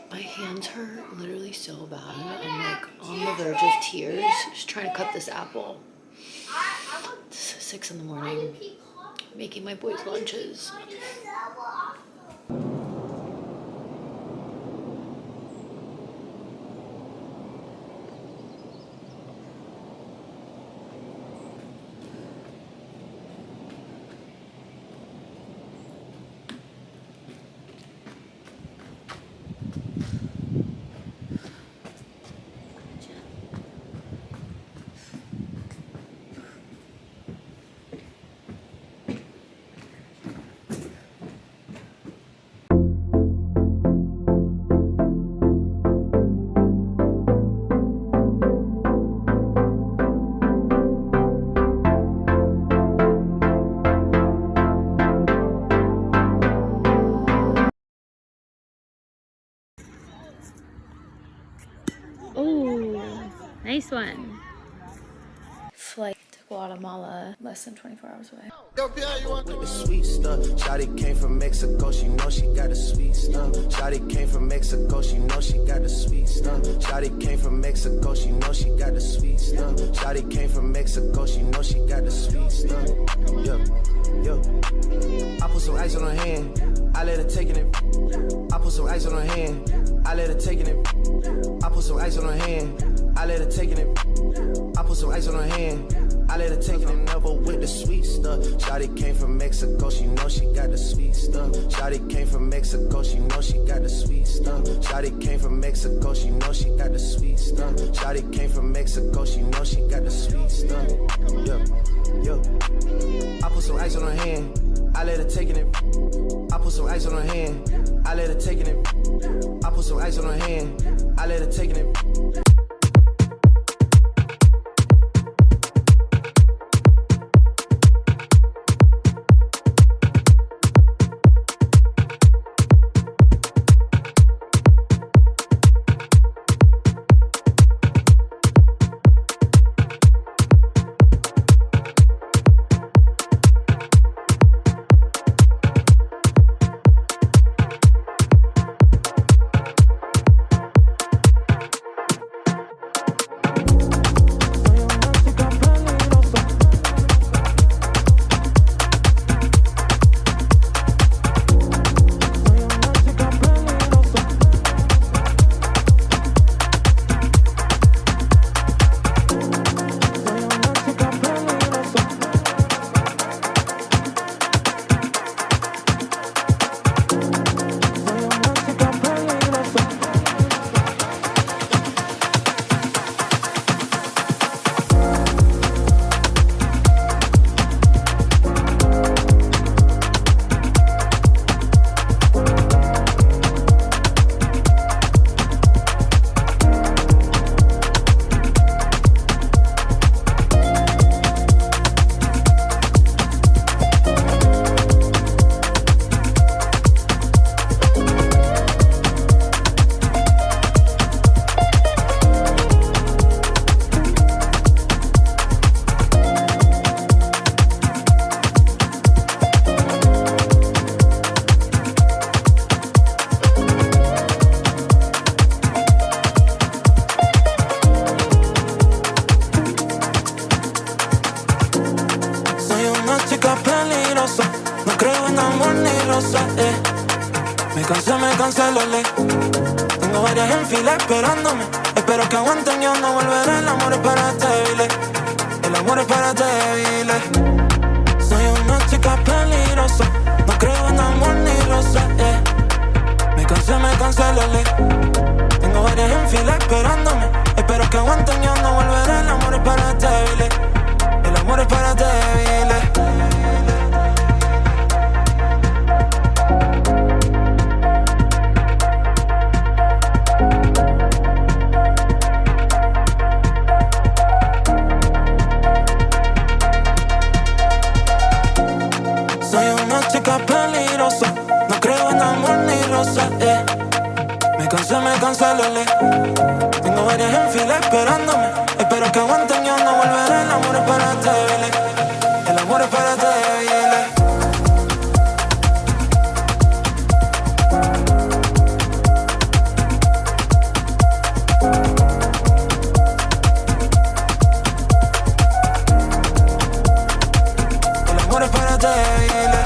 My hands hurt literally so bad. I'm like on the verge of tears, just trying to cut this apple. It's 6 in the morning, making my boys lunches. Oh, nice one. Flight to Guatemala, less than 24 hours away. With the sweet stuff. Shawty came from Mexico, she know she got the sweet stuff. Shawty came from Mexico, she know she got the sweet stuff. Shawty came from Mexico, she know she got the sweet stuff. Shawty came from Mexico, she know she got the sweet stuff. Yeah. I put some ice on her hand, I let her take it. I put some ice on her hand, I let her take it. I put some ice on her hand, I let her take it. I put some ice on her hand, I let her take it. Never with the sweet stuff. Shawty came from Mexico, she know she got the sweet stuff. Shawty came from Mexico, she know she got the sweet stuff. Shawty came from Mexico, she know she got the sweet stuff. Shawty came from Mexico, she know she got the sweet stuff. Yeah. I put some ice on her hand, I let her take it. I put some ice on her hand, I let her take it. I put some ice on her hand, I let her take it. lo ley. Tengo varias en fila esperándome. Espero que aguanten, yo no volveré. El amor es para débiles. El amor es para débiles. Soy una chica peligrosa. No creo en amor ni rosa, Me cansé la ley. Tengo varias en fila esperándome. Espero que aguanten, yo no volveré. El amor es para débiles. El amor es para débiles. Peligrosa, no creo en amor ni rosa, Me cansé la ley. Tengo varias en fila esperándome. Espero que aguanten, yo no volveré. El amor es para débiles. El amor es para débiles. débiles.